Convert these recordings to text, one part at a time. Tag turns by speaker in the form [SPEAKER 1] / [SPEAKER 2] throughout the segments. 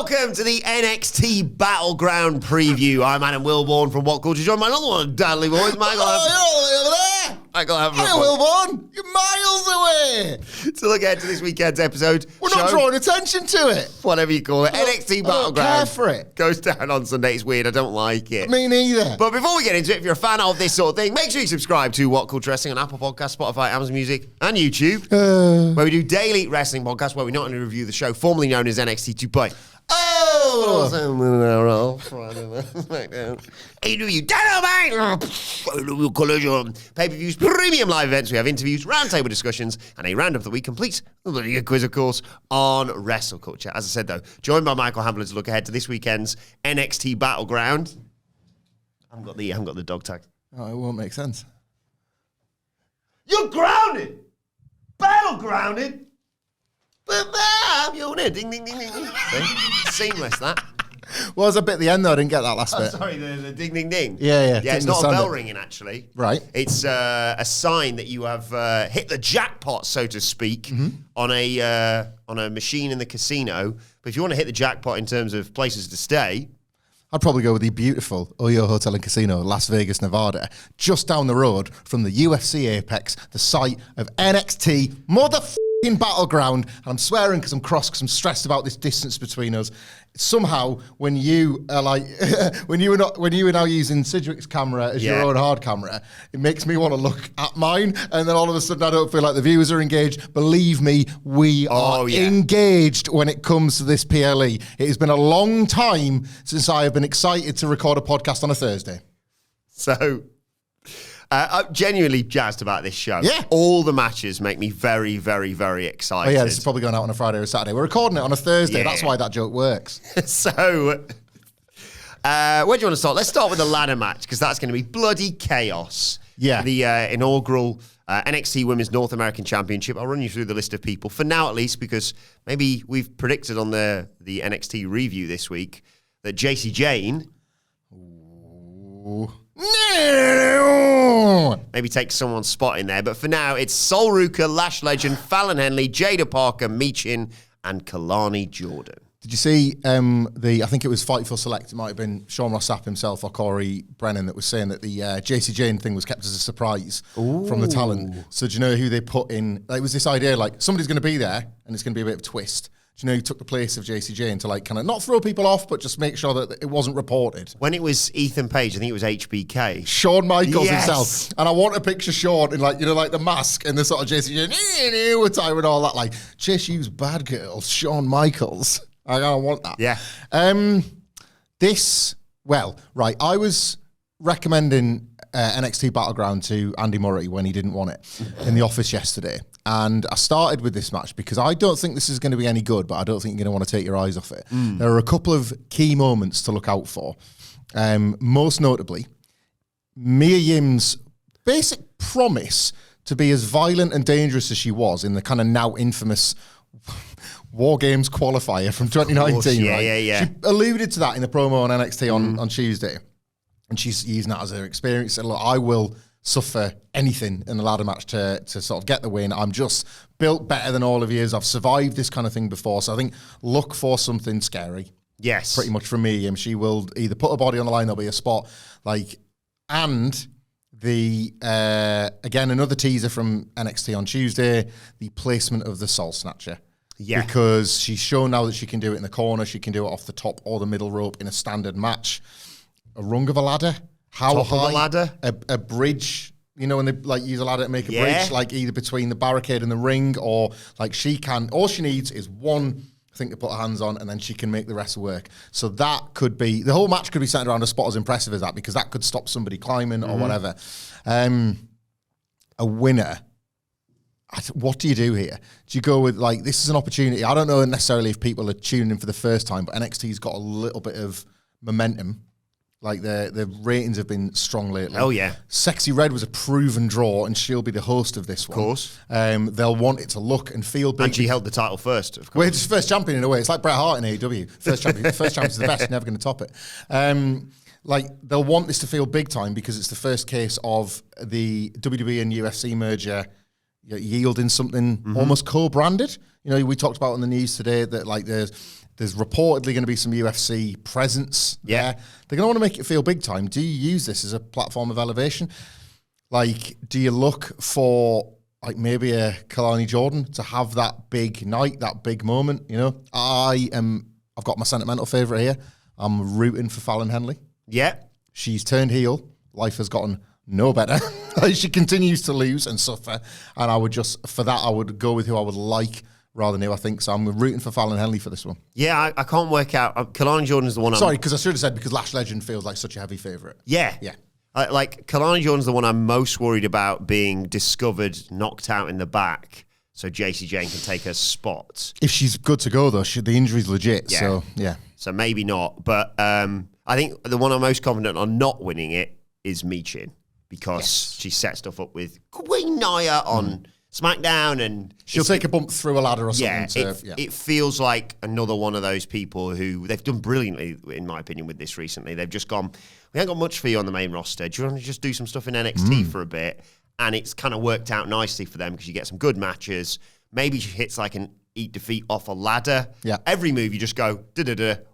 [SPEAKER 1] Welcome to the NXT Battleground preview. I'm Adam Wilbourn from WhatCulture, joined by another one of Dudley Boys, Michael.
[SPEAKER 2] Oh, you're all the way over there.
[SPEAKER 1] Michael Hamflett.
[SPEAKER 2] Hey, Wilbourn. You're miles away.
[SPEAKER 1] To look ahead to this weekend's episode.
[SPEAKER 2] We're not drawing attention to it.
[SPEAKER 1] Whatever you call it. NXT Battleground.
[SPEAKER 2] I don't care for it.
[SPEAKER 1] Goes down on Sunday. It's weird. I don't like it.
[SPEAKER 2] Me neither.
[SPEAKER 1] But before we get into it, if you're a fan of this sort of thing, make sure you subscribe to WhatCulture Wrestling on Apple Podcasts, Spotify, Amazon Music, and YouTube, where we do daily wrestling podcasts where we not only review the show formerly known as NXT 2.0.
[SPEAKER 2] Oh!
[SPEAKER 1] AEW Dynamite! Collision. Pay-per-views, premium live events. We have interviews, roundtable discussions, and a roundup that we complete with a quiz, of course, on WrestleCulture. As I said, though, joined by Michael Hamflett to look ahead to this weekend's NXT Battleground. I haven't got the dog tag.
[SPEAKER 2] Oh, it won't make sense.
[SPEAKER 1] You're grounded! Battlegrounded! Bam! You're in it. Ding, ding, ding, ding. Seamless, that.
[SPEAKER 2] Well, there's a bit at the end, though. I didn't get that last bit.
[SPEAKER 1] Sorry, the ding, ding, ding.
[SPEAKER 2] Yeah.
[SPEAKER 1] Yeah, it's not a bell ringing, actually.
[SPEAKER 2] Right.
[SPEAKER 1] It's a sign that you have hit the jackpot, so to speak, on a machine in the casino. But if you want to hit the jackpot in terms of places to stay...
[SPEAKER 2] I'd probably go with the beautiful Oyo Hotel and Casino, Las Vegas, Nevada, just down the road from the UFC Apex, the site of NXT motherfucking Battleground. And I'm swearing because I'm cross, because I'm stressed about this distance between us. Somehow, when you are like, when you are now using Sidgwick's camera as your own hard camera, it makes me want to look at mine, and then all of a sudden I don't feel like the viewers are engaged. Believe me, we are engaged when it comes to this PLE. It has been a long time since I have been excited to record a podcast on a Thursday.
[SPEAKER 1] So, I'm genuinely jazzed about this show.
[SPEAKER 2] Yeah.
[SPEAKER 1] All the matches make me very, very, very excited.
[SPEAKER 2] Oh yeah, this is probably going out on a Friday or a Saturday. We're recording it on a Thursday. Yeah. That's why that joke works.
[SPEAKER 1] So, where do you want to start? Let's start with the ladder match, because that's going to be bloody chaos.
[SPEAKER 2] Yeah.
[SPEAKER 1] The inaugural NXT Women's North American Championship. I'll run you through the list of people, for now at least, because maybe we've predicted on the NXT review this week that JC Jane...
[SPEAKER 2] Ooh.
[SPEAKER 1] Maybe take someone's spot in there. But for now, it's Sol Ruka, Lash Legend, Fallon Henley, Jada Parker, Michin, and Kalani Jordan.
[SPEAKER 2] Did you see I think it was Fightful Select, it might have been Sean Ross Sapp himself or Corey Brennan that was saying that the JC Jane thing was kept as a surprise from the talent. So do you know who they put in? Like, it was this idea, like, somebody's going to be there and it's going to be a bit of a twist. Do you know who took the place of JC Jane to, like, kind of not throw people off, but just make sure that it wasn't reported?
[SPEAKER 1] When it was Ethan Page, I think it was HBK.
[SPEAKER 2] Shawn Michaels himself. And I want to picture Shawn in, like, you know, like the mask and the sort of JC Jane time and all that, like, just use bad girls, Shawn Michaels. I want that.
[SPEAKER 1] Yeah.
[SPEAKER 2] I was recommending NXT Battleground to Andy Murray when he didn't want it in the office yesterday. And I started with this match because I don't think this is going to be any good, but I don't think you're going to want to take your eyes off it. There are a couple of key moments to look out for. Most notably, Mia Yim's basic promise to be as violent and dangerous as she was in the kind of now infamous War Games qualifier from 2019.
[SPEAKER 1] Yeah.
[SPEAKER 2] She alluded to that in the promo on NXT on Tuesday. And she's using that as her experience. And look, I will suffer anything in a ladder match to sort of get the win. I'm just built better than all of you. I've survived this kind of thing before. So I think look for something scary.
[SPEAKER 1] Yes.
[SPEAKER 2] Pretty much from me. She will either put her body on the line, there'll be a spot. And the again, another teaser from NXT on Tuesday, the placement of the Soul Snatcher.
[SPEAKER 1] Yeah.
[SPEAKER 2] Because she's shown now that she can do it in the corner, she can do it off the top or the middle rope in a standard match. A rung of a ladder. How
[SPEAKER 1] top
[SPEAKER 2] high?
[SPEAKER 1] Of a ladder.
[SPEAKER 2] A bridge. You know, when they like use a ladder to make a bridge, like either between the barricade and the ring, or like she can. All she needs is one thing to put her hands on, and then she can make the rest work. So that could be the whole match could be centered around a spot as impressive as that, because that could stop somebody climbing or whatever. A winner. What do you do here? Do you go with, like, this is an opportunity? I don't know necessarily if people are tuning in for the first time, but NXT's got a little bit of momentum. Like, the ratings have been strong lately.
[SPEAKER 1] Oh, yeah.
[SPEAKER 2] Sexy Red was a proven draw, and she'll be the host of this one.
[SPEAKER 1] Of course.
[SPEAKER 2] They'll want it to look and feel big.
[SPEAKER 1] And she held the title first, of course.
[SPEAKER 2] Well, it's first champion in a way. It's like Bret Hart in AEW. First champion is the best, never going to top it. They'll want this to feel big time because it's the first case of the WWE and UFC merger yielding something almost co-branded. You know, we talked about in the news today that like there's reportedly going to be some UFC presence there. They're going to want to make it feel big time. Do you use this as a platform of elevation? Like, do you look for like maybe a Kalani Jordan to have that big night, that big moment? You know, I've got my sentimental favourite here. I'm rooting for Fallon Henley.
[SPEAKER 1] Yeah.
[SPEAKER 2] She's turned heel. Life has gotten no better. She continues to lose and suffer. And I would go with who I would like rather than who I think. So I'm rooting for Fallon Henley for this one.
[SPEAKER 1] Yeah, I can't work out. Kalani Jordan's the one
[SPEAKER 2] Sorry, because I should have said because Lash Legend feels like such a heavy favourite.
[SPEAKER 1] Yeah.
[SPEAKER 2] Yeah.
[SPEAKER 1] Like, Kalani Jordan's the one I'm most worried about being discovered, knocked out in the back, so JC Jane can take her spot.
[SPEAKER 2] If she's good to go, though, the injury's legit. Yeah. So, yeah.
[SPEAKER 1] So maybe not. But I think the one I'm most confident on not winning it is Michin, because she set stuff up with Queen Nia on SmackDown, and
[SPEAKER 2] she'll take a bump through a ladder or something.
[SPEAKER 1] It feels like another one of those people who they've done brilliantly, in my opinion, with this recently. They've just gone, we haven't got much for you on the main roster. Do you want to just do some stuff in NXT for a bit? And it's kind of worked out nicely for them because you get some good matches. Maybe she hits like an eat defeat off a ladder.
[SPEAKER 2] Yeah.
[SPEAKER 1] Every move you just go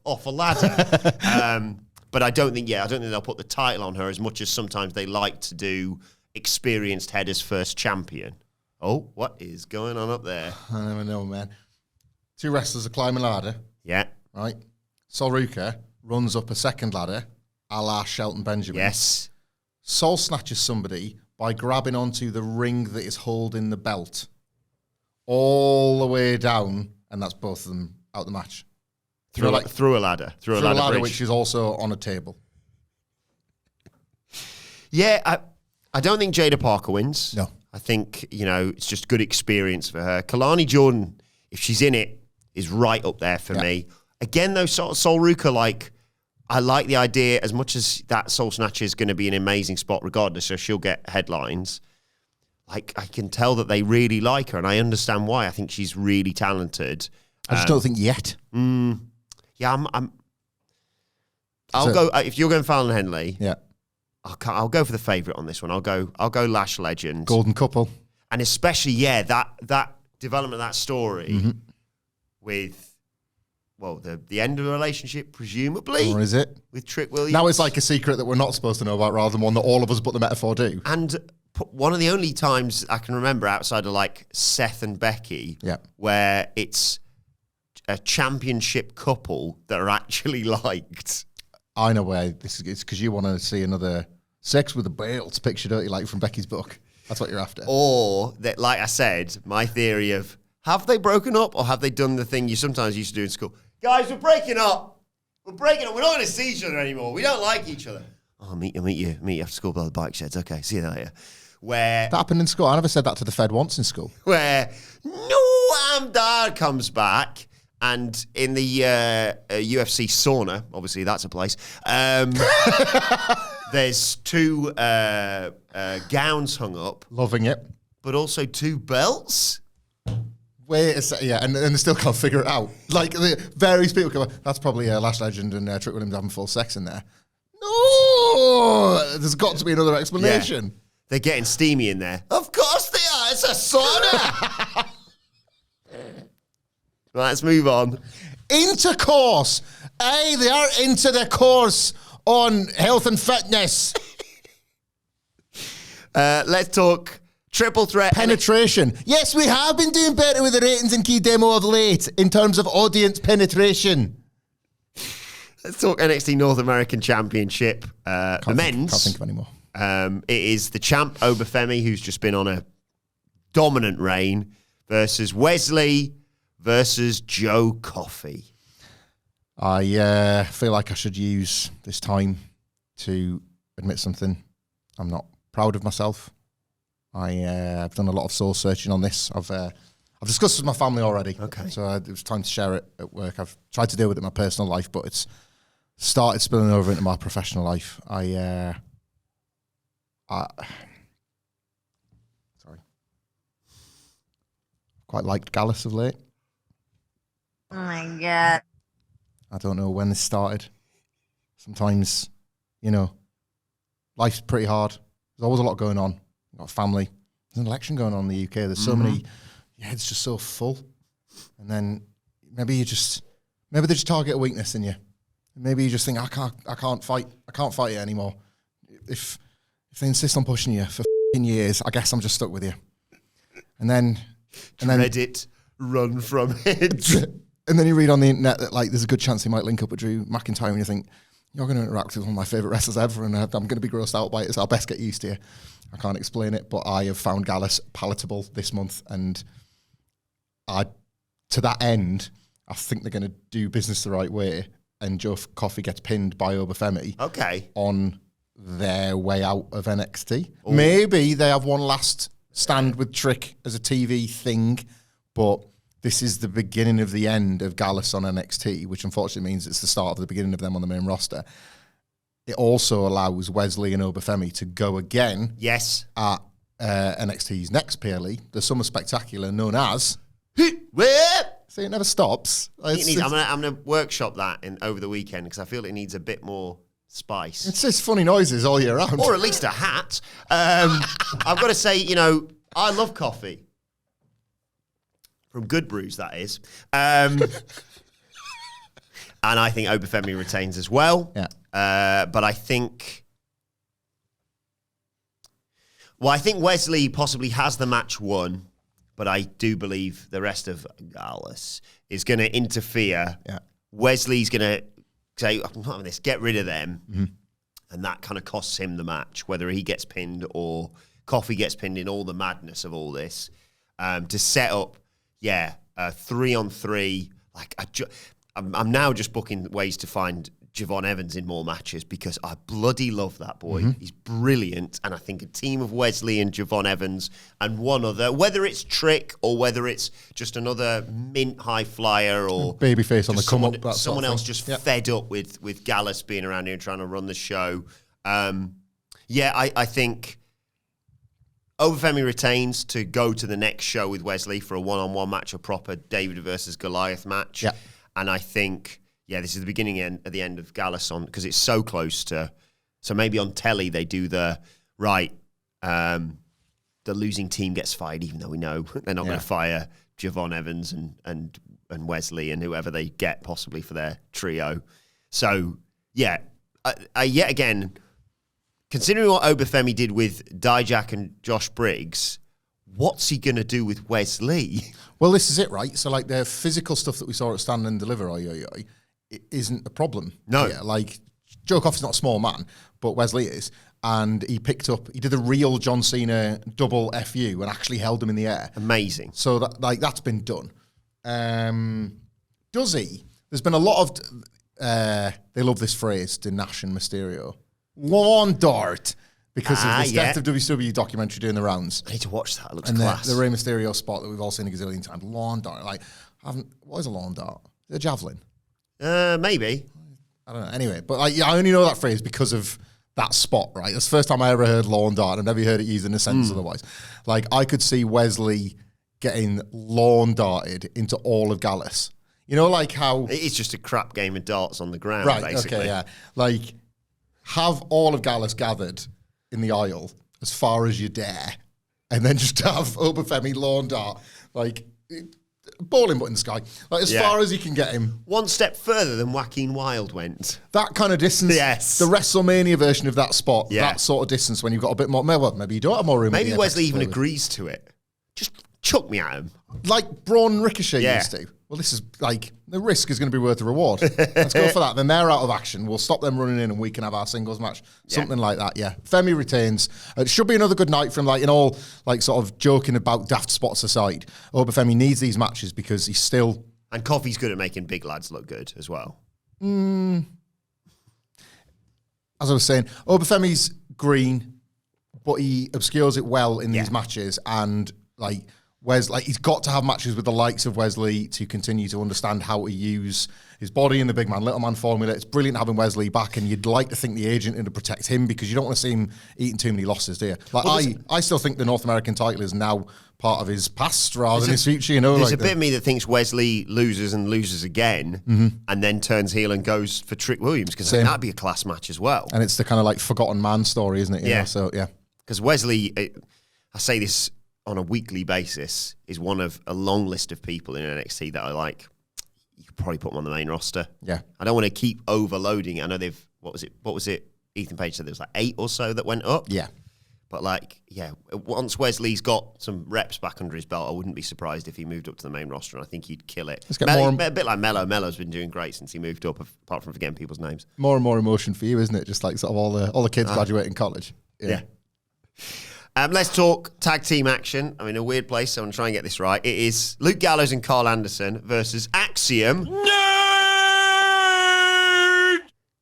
[SPEAKER 1] off a ladder. But I don't think they'll put the title on her as much as sometimes they like to do experienced head as first champion. Oh, what is going on up there?
[SPEAKER 2] I never know, man. Two wrestlers are climbing a ladder.
[SPEAKER 1] Yeah.
[SPEAKER 2] Right. Sol Ruka runs up a second ladder, a la Shelton Benjamin.
[SPEAKER 1] Yes.
[SPEAKER 2] Sol snatches somebody by grabbing onto the ring that is holding the belt all the way down, and that's both of them out the match.
[SPEAKER 1] Through a ladder. Through a ladder bridge.
[SPEAKER 2] Which is also on a table.
[SPEAKER 1] Yeah, I don't think Jada Parker wins.
[SPEAKER 2] No.
[SPEAKER 1] I think, it's just good experience for her. Kalani Jordan, if she's in it, is right up there for me. Again, though, Sol Ruka, I like the idea as much as that Soul Snatcher is going to be an amazing spot regardless, so she'll get headlines. I can tell that they really like her, and I understand why. I think she's really talented.
[SPEAKER 2] I just don't think yet.
[SPEAKER 1] Yeah, I'll go, if you're going Fallon Henley.
[SPEAKER 2] Yeah.
[SPEAKER 1] I'll go for the favourite on this one. I'll go Lash Legend.
[SPEAKER 2] Golden couple.
[SPEAKER 1] And especially, that development of that story with, the end of the relationship, presumably.
[SPEAKER 2] Or is it?
[SPEAKER 1] With Trick Williams.
[SPEAKER 2] Now it's like a secret that we're not supposed to know about rather than one that all of us but the metaphor do.
[SPEAKER 1] And one of the only times I can remember outside of Seth and Becky where it's a championship couple that are actually liked.
[SPEAKER 2] I know where this is. It's because you want to see another Sex with a Belt picture, don't you, like from Becky's book? That's what you're after.
[SPEAKER 1] Or, that, like I said, my theory of, have they broken up or have they done the thing you sometimes used to do in school? Guys, we're breaking up. We're breaking up. We're not going to see each other anymore. We don't like each other. Oh, I'll meet you after school by the bike sheds. Okay, see you later. Where
[SPEAKER 2] that happened in school. I never said that to the Fed once in school.
[SPEAKER 1] Where Noam Dar comes back, and in the UFC sauna, obviously that's a place, there's two gowns hung up.
[SPEAKER 2] Loving it.
[SPEAKER 1] But also two belts.
[SPEAKER 2] Wait a second, and they still can't figure it out. The various people go, that's probably Lash Legend and Trick Williams having full sex in there. No! There's got to be another explanation.
[SPEAKER 1] Yeah. They're getting steamy in there. Of course they are. It's a sauna. Let's move on.
[SPEAKER 2] Intercourse. Hey, they are into their course on health and fitness.
[SPEAKER 1] Let's talk triple threat.
[SPEAKER 2] Penetration. Yes, we have been doing better with the ratings and key demo of late in terms of audience penetration.
[SPEAKER 1] Let's talk NXT North American Championship. The men's.
[SPEAKER 2] Can't think of any more.
[SPEAKER 1] It is the champ, Obafemi, who's just been on a dominant reign, versus Wesley versus Joe Coffey.
[SPEAKER 2] I feel like I should use this time to admit something. I'm not proud of myself. I've done a lot of soul searching on this. I've discussed it with my family already.
[SPEAKER 1] Okay.
[SPEAKER 2] So it was time to share it at work. I've tried to deal with it in my personal life, but it's started spilling over into my professional life. Sorry. Quite liked Gallus of late.
[SPEAKER 3] Oh my God.
[SPEAKER 2] I don't know when this started. Sometimes, life's pretty hard. There's always a lot going on. You've got family, an election going on in the UK. There's so many, it's just so full. And then maybe they just target a weakness in you. Maybe you just think, I can't fight it anymore. If they insist on pushing you for years, I guess I'm just stuck with you. And then
[SPEAKER 1] Reddit, run from it.
[SPEAKER 2] And then you read on the internet that like there's a good chance he might link up with Drew McIntyre, and you think, you're going to interact with one of my favourite wrestlers ever, and I'm going to be grossed out by it, so I'll best get used to you. I can't explain it, but I have found Gallus palatable this month, and to that end, I think they're going to do business the right way, and Joe Coffey gets pinned by Obafemi on their way out of NXT. Ooh. Maybe they have one last stand with Trick as a TV thing, but this is the beginning of the end of Gallus on NXT, which unfortunately means it's the start of the beginning of them on the main roster. It also allows Wesley and Obafemi to go again at NXT's next PLE, the Summer Spectacular, known as... See, it never stops.
[SPEAKER 1] I'm going to workshop that over the weekend because I feel it needs a bit more spice.
[SPEAKER 2] It's just funny noises all year round.
[SPEAKER 1] Or at least a hat. I've got to say, I love coffee. From Good Brews, that is. And I think Obafemi retains as well.
[SPEAKER 2] Yeah.
[SPEAKER 1] But I think Wesley possibly has the match won. But I do believe the rest of Gallus is going to interfere.
[SPEAKER 2] Yeah.
[SPEAKER 1] Wesley's going to say, I'm not having this, get rid of them. Mm-hmm. And that kind of costs him the match, whether he gets pinned or Coffey gets pinned in all the madness of all this, to set up, a 3-on-3. I'm now just booking ways to find Javon Evans in more matches because I bloody love that boy. Mm-hmm. He's brilliant. And I think a team of Wesley and Javon Evans and one other, whether it's Trick or whether it's just another mint high flyer or
[SPEAKER 2] babyface on the come up,
[SPEAKER 1] someone else just fed up with Gallus being around here and trying to run the show. I think Obafemi retains to go to the next show with Wesley for a one-on-one match, a proper David versus Goliath match. Yeah. And I think... this is the beginning and at the end of Gallus because it's so close to. So maybe on telly they do the losing team gets fired, even though we know they're not going to fire Javon Evans and Wesley and whoever they get possibly for their trio. So yet again, considering what Obafemi did with Dijak and Josh Briggs, what's he going to do with Wesley?
[SPEAKER 2] Well, this is it, right? So like the physical stuff that we saw at Stand and Deliver, it isn't a problem.
[SPEAKER 1] No.
[SPEAKER 2] Yeah, like, Joe Coffey's not a small man, but Wesley is. And he did a real John Cena double FU and actually held him in the air.
[SPEAKER 1] Amazing.
[SPEAKER 2] So that's been done. Does he? There's been a lot of, they love this phrase, to Nash and Mysterio. Lawn dart. Because of this Death of WCW documentary doing the rounds.
[SPEAKER 1] I need to watch that. It looks class.
[SPEAKER 2] The Rey Mysterio spot that we've all seen a gazillion times. Lawn dart. What is a lawn dart? Is it a javelin?
[SPEAKER 1] Maybe.
[SPEAKER 2] I don't know. Anyway, but I only know that phrase because of that spot, right? That's the first time I ever heard lawn dart. I've never heard it used in a sentence otherwise. I could see Wesley getting lawn darted into all of Gallus. How...
[SPEAKER 1] It's just a crap game of darts on the ground, basically.
[SPEAKER 2] Okay, yeah. Have all of Gallus gathered in the aisle as far as you dare, and then just have Obafemi lawn dart, bowling ball in the sky, as far as you can get him.
[SPEAKER 1] One step further than Joaquin Wilde went.
[SPEAKER 2] That kind of distance.
[SPEAKER 1] Yes.
[SPEAKER 2] The WrestleMania version of that spot, that sort of distance when you've got a bit more, maybe you don't have more room.
[SPEAKER 1] Maybe Wesley even agrees to it. Just chuck me at him.
[SPEAKER 2] Like Braun Ricochet used to. Well, this is the risk is going to be worth the reward. Let's go for that. Then they're out of action. We'll stop them running in and we can have our singles match. Something like that, yeah. Femi retains. It should be another good night from in all sort of joking about daft spots aside. Obafemi needs these matches because he's still...
[SPEAKER 1] And Coffey's good at making big lads look good as well.
[SPEAKER 2] As I was saying, Obafemi's green, but he obscures it well in these matches and he's got to have matches with the likes of Wesley to continue to understand how to use his body in the big man, little man formula. It's brilliant having Wesley back, and you'd like to think the agent to protect him because you don't want to see him eating too many losses, do you? I still think the North American title is now part of his past rather than his future.
[SPEAKER 1] There's a bit of me that thinks Wesley loses and loses again, and then turns heel and goes for Trick Williams because that'd be a class match as well.
[SPEAKER 2] And it's the kind of forgotten man story, isn't it?
[SPEAKER 1] Yeah.
[SPEAKER 2] So yeah,
[SPEAKER 1] because Wesley, I say this on a weekly basis is one of a long list of people in NXT that I like. You could probably put them on the main roster.
[SPEAKER 2] Yeah.
[SPEAKER 1] I don't want to keep overloading. I know what was it? Ethan Page said there was like 8 or so that went up.
[SPEAKER 2] Yeah.
[SPEAKER 1] But once Wesley's got some reps back under his belt, I wouldn't be surprised if he moved up to the main roster, and I think he'd kill it.
[SPEAKER 2] Let's get more.
[SPEAKER 1] A bit like Mello. Mello's been doing great since he moved up, apart from forgetting people's names.
[SPEAKER 2] More and more emotion for you, isn't it? Just like sort of all the kids graduating college.
[SPEAKER 1] Yeah. Let's talk tag team action. I'm in a weird place, so I'm going to try and get this right. It is Luke Gallows and Carl Anderson versus Axiom.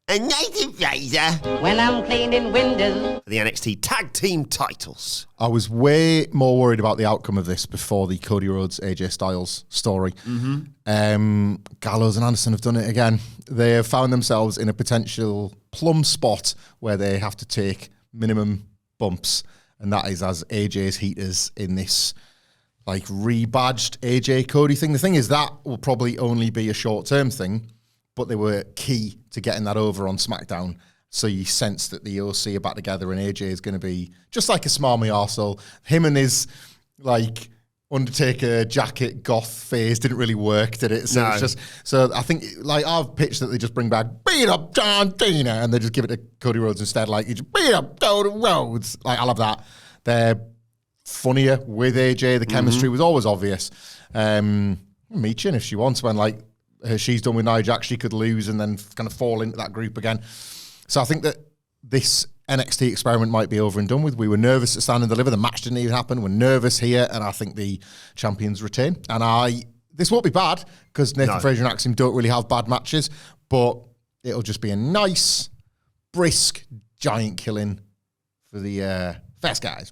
[SPEAKER 1] And Nathan Fraser.
[SPEAKER 4] When I'm cleaning windows.
[SPEAKER 1] For the NXT tag team titles.
[SPEAKER 2] I was way more worried about the outcome of this before the Cody Rhodes, AJ Styles story. Mm-hmm. Gallows and Anderson have done it again. They have found themselves in a potential plum spot where they have to take minimum bumps, and that is as AJ's heaters in this like rebadged AJ Cody thing. The thing is that will probably only be a short-term thing, but they were key to getting that over on SmackDown. So you sense that the OC are back together and AJ is going to be just like a smarmy arsehole. Him and his like Undertaker jacket goth phase didn't really work, did it? So it's I think like I've pitched that they just bring back beat up John Cena and they just give it to Cody Rhodes instead. Like you just beat up Cody Rhodes. Like I love that. They're funnier with AJ. The chemistry was always obvious. Meechin if she wants when like she's done with Nia Jax, she could lose and then kind of fall into that group again. So I think that this NXT experiment might be over and done with. We were nervous to stand and deliver. The match didn't even happen. We're nervous here, and I think the champions retain. And this won't be bad because Nathan Fraser and Axiom don't really have bad matches, but it'll just be a nice, brisk, giant killing for the fast guys.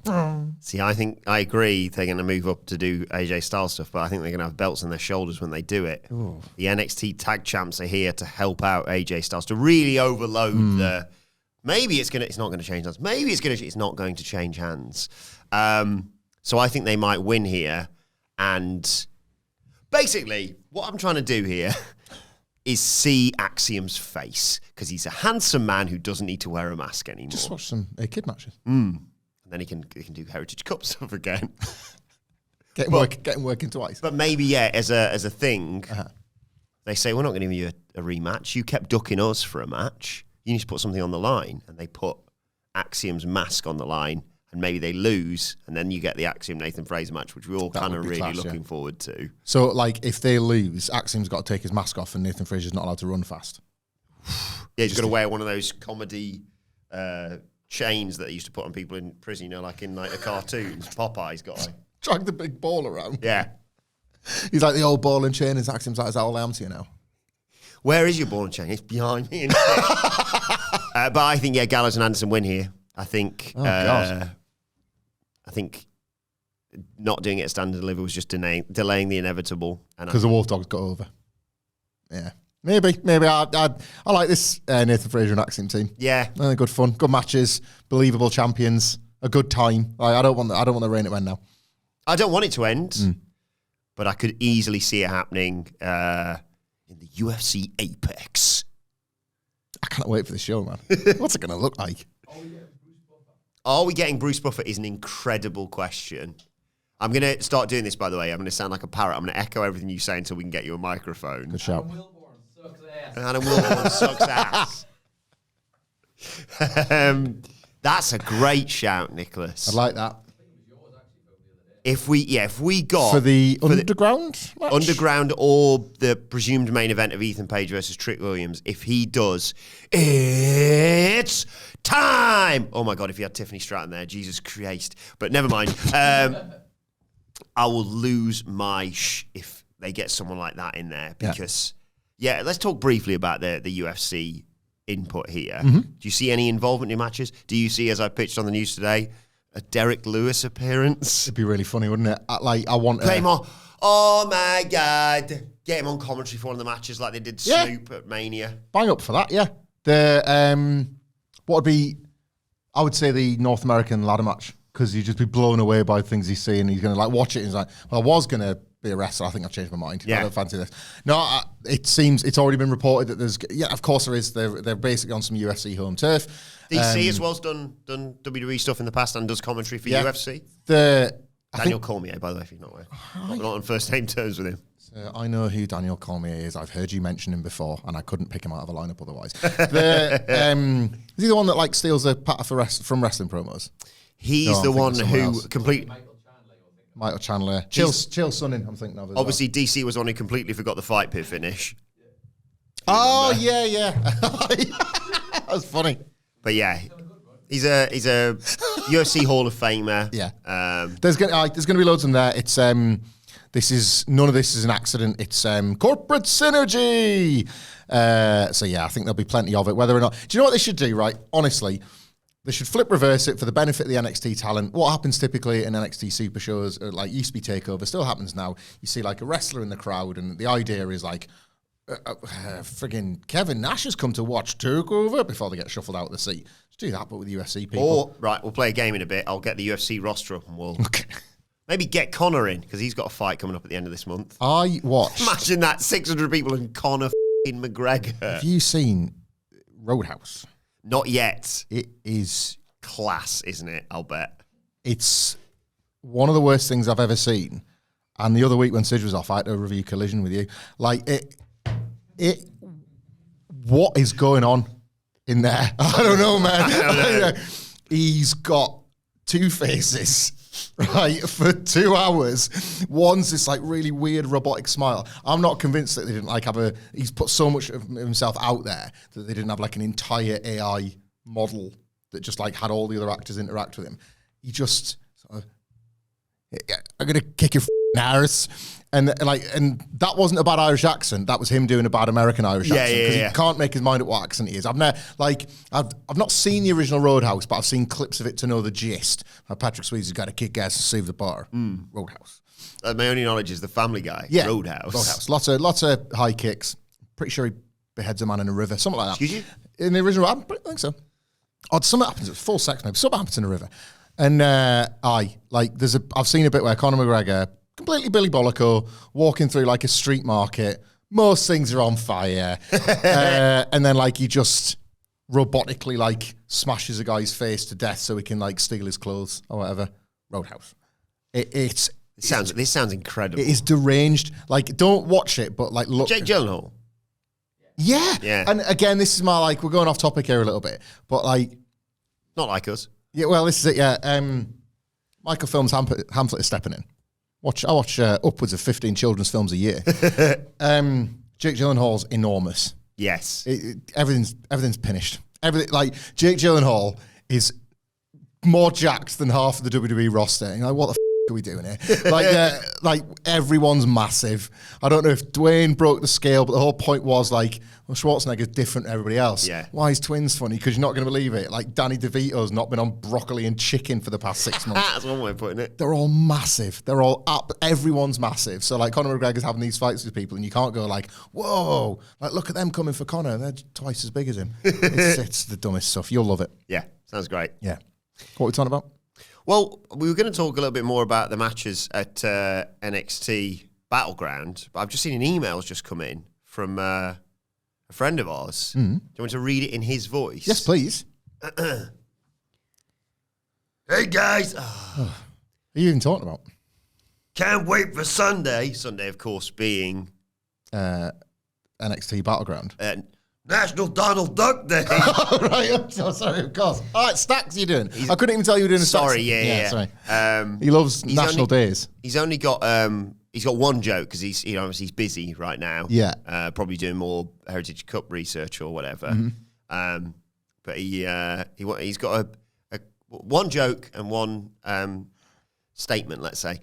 [SPEAKER 1] See, I agree they're going to move up to do AJ Styles stuff, but I think they're going to have belts on their shoulders when they do it. Ooh. The NXT tag champs are here to help out AJ Styles, to really overload the... Maybe it's not going to change hands. Maybe it's not going to change hands. So I think they might win here. And basically, what I'm trying to do here is see Axiom's face, because he's a handsome man who doesn't need to wear a mask anymore.
[SPEAKER 2] Just watch some kid matches.
[SPEAKER 1] And then he can do Heritage Cup stuff again.
[SPEAKER 2] Get him working twice.
[SPEAKER 1] But maybe, as a thing, they say, we're not going to give you a rematch. You kept ducking us for a match. You need to put something on the line. And they put Axiom's mask on the line, and maybe they lose, and then you get the Axiom Nathan Fraser match, which we're all kind of really looking forward to.
[SPEAKER 2] So, like, if they lose, Axiom's got to take his mask off, and Nathan Fraser's not allowed to run fast.
[SPEAKER 1] Yeah, he's got to wear one of those comedy chains that they used to put on people in prison, like in like the cartoons. Popeye's got
[SPEAKER 2] drag the big ball around.
[SPEAKER 1] Yeah.
[SPEAKER 2] He's like the old ball and chain, and Axiom's like, is that all I am to you now?
[SPEAKER 1] Where is your ball and chain? It's behind me. But I think, Gallows and Anderson win here. I think I think not doing it at Stand and Deliver was just delaying the inevitable.
[SPEAKER 2] Because the Wolf Dogs got over. Yeah. Maybe. I like this Nathan Fraser and Axiom team.
[SPEAKER 1] Yeah.
[SPEAKER 2] Good fun. Good matches. Believable champions. A good time. Like, I don't want the reign to end now.
[SPEAKER 1] I don't want it to end, but I could easily see it happening in the UFC Apex.
[SPEAKER 2] I can't wait for the show, man. What's it going to look like?
[SPEAKER 1] Are we getting Bruce Buffer is an incredible question. I'm going to start doing this, by the way. I'm going to sound like a parrot. I'm going to echo everything you say until we can get you a microphone.
[SPEAKER 2] Good shout.
[SPEAKER 1] Adam Wilbourn sucks ass. That's a great shout, Nicholas.
[SPEAKER 2] I like that.
[SPEAKER 1] If we got
[SPEAKER 2] for the Underground match?
[SPEAKER 1] Underground or the presumed main event of Ethan Page versus Trick Williams, if he does, it's time. Oh my God, if he had Tiffany Stratton there, Jesus Christ. But never mind. I will lose my if they get someone like that in there, because let's talk briefly about the UFC input here. Do you see any involvement in matches? Do you see, as I pitched on the news today, a Derek Lewis appearance?
[SPEAKER 2] It'd be really funny, wouldn't it? I want
[SPEAKER 1] play him on. Oh my God! Get him on commentary for one of the matches, like they did Snoop at Mania.
[SPEAKER 2] Bang up for that, yeah. The what would be? I would say the North American ladder match, because you'd just be blown away by things he's seeing. He's going to watch it. And he's like, well, I was going to be a wrestler. I think I've changed my mind.
[SPEAKER 1] Yeah.
[SPEAKER 2] I don't fancy this. No, it seems it's already been reported that there's. Yeah, of course there is. They're basically on some UFC home turf.
[SPEAKER 1] DC as well's done WWE stuff in the past and does commentary for UFC. Daniel Cormier, by the way, if you're not aware. Not on first name terms with him.
[SPEAKER 2] I know who Daniel Cormier is. I've heard you mention him before, and I couldn't pick him out of a lineup otherwise. Is he the one that like steals a patter from wrestling promos?
[SPEAKER 1] He's the one who
[SPEAKER 2] Michael Chandler. Chill Sonnen, I'm thinking of.
[SPEAKER 1] Obviously, DC was the one who completely forgot the fight pit finish.
[SPEAKER 2] Oh, yeah. That was funny.
[SPEAKER 1] But yeah, he's a UFC Hall of Famer.
[SPEAKER 2] Yeah. There's gonna be loads in there. It's none of this is an accident. It's corporate synergy. So yeah, I think there'll be plenty of it. Whether or not, do you know what they should do? Right, honestly, they should flip reverse it for the benefit of the NXT talent. What happens typically in NXT Super shows, like used to be Takeover, still happens now. You see like a wrestler in the crowd, and the idea is like, friggin' Kevin Nash has come to watch Takeover before they get shuffled out of the seat. Just do that, but with UFC people.
[SPEAKER 1] Or, right, we'll play a game in a bit. I'll get the UFC roster up and we'll maybe get Connor in, because he's got a fight coming up at the end of this month.
[SPEAKER 2] I watched.
[SPEAKER 1] Imagine that, 600 people and Conor McGregor.
[SPEAKER 2] Have you seen Roadhouse?
[SPEAKER 1] Not yet.
[SPEAKER 2] It is
[SPEAKER 1] class, isn't it? I'll bet.
[SPEAKER 2] It's one of the worst things I've ever seen. And the other week when Sid was off, I had to review Collision with you. Like, what is going on in there? I don't know, man.
[SPEAKER 1] I don't know.
[SPEAKER 2] He's got two faces, right, for 2 hours. One's this like really weird robotic smile. I'm not convinced that they didn't like he's put so much of himself out there that they didn't have like an entire AI model that just like had all the other actors interact with him. He just sort of, I'm gonna kick your arse. And that wasn't a bad Irish accent. That was him doing a bad American Irish accent, because he can't make his mind up what accent he is. I've not seen the original Roadhouse, but I've seen clips of it to know the gist. Patrick Swayze's got to kick ass and save the bar. Roadhouse.
[SPEAKER 1] My only knowledge is the Family Guy.
[SPEAKER 2] Yeah,
[SPEAKER 1] Roadhouse.
[SPEAKER 2] Lots of high kicks. Pretty sure he beheads a man in a river, something like that.
[SPEAKER 1] Excuse you?
[SPEAKER 2] In the original, I think so. Odd, something happens. It's full sex, maybe. Something happens in a river. And I've seen a bit where Conor McGregor, completely Billy Bollico, walking through like a street market. Most things are on fire. And then like he just robotically like smashes a guy's face to death so he can like steal his clothes or whatever. Roadhouse. This
[SPEAKER 1] sounds incredible.
[SPEAKER 2] It is deranged. Like, don't watch it, but like look.
[SPEAKER 1] Jake Gyllenhaal.
[SPEAKER 2] Yeah. And again, this is my like, we're going off topic here a little bit, but like.
[SPEAKER 1] Not like us.
[SPEAKER 2] Yeah, well, this is it, yeah. Michael Films Hamflett is stepping in. I watch upwards of 15 children's films a year. Jake Gyllenhaal's enormous.
[SPEAKER 1] Yes.
[SPEAKER 2] Everything's finished. Jake Gyllenhaal is more jacked than half of the WWE roster. And you're like, what the are we doing here? Like everyone's massive. I don't know if Dwayne broke the scale, but the whole point was like, well, Schwarzenegger's different to everybody else.
[SPEAKER 1] Yeah.
[SPEAKER 2] Why is Twins funny? Because you're not going to believe it. Like Danny DeVito's not been on broccoli and chicken for the past 6 months.
[SPEAKER 1] That's one way of putting it.
[SPEAKER 2] They're all massive. They're all up. Everyone's massive. So like Conor McGregor's having these fights with people, and you can't go like, whoa, like look at them coming for Conor. They're twice as big as him. It's the dumbest stuff. You'll love it.
[SPEAKER 1] Yeah, sounds great.
[SPEAKER 2] Yeah. What are we talking about?
[SPEAKER 1] Well, we were going to talk a little bit more about the matches at NXT Battleground, but I've just seen an email just come in from a friend of ours. Do you want to read it in his voice?
[SPEAKER 2] Yes, please.
[SPEAKER 1] Hey, guys.
[SPEAKER 2] What are you even talking about?
[SPEAKER 1] Can't wait for Sunday. Sunday, of course, being...
[SPEAKER 2] NXT Battleground.
[SPEAKER 1] National Donald Duck Day.
[SPEAKER 2] Right, I'm so sorry, of course. All right, Stacks, you doing? I couldn't even tell you were doing a Stacks.
[SPEAKER 1] Sorry, yeah.
[SPEAKER 2] Sorry. He loves national days.
[SPEAKER 1] He's only got one joke because he's busy right now.
[SPEAKER 2] Yeah,
[SPEAKER 1] probably doing more Heritage Cup research or whatever. But he's got a one joke and one statement. Let's say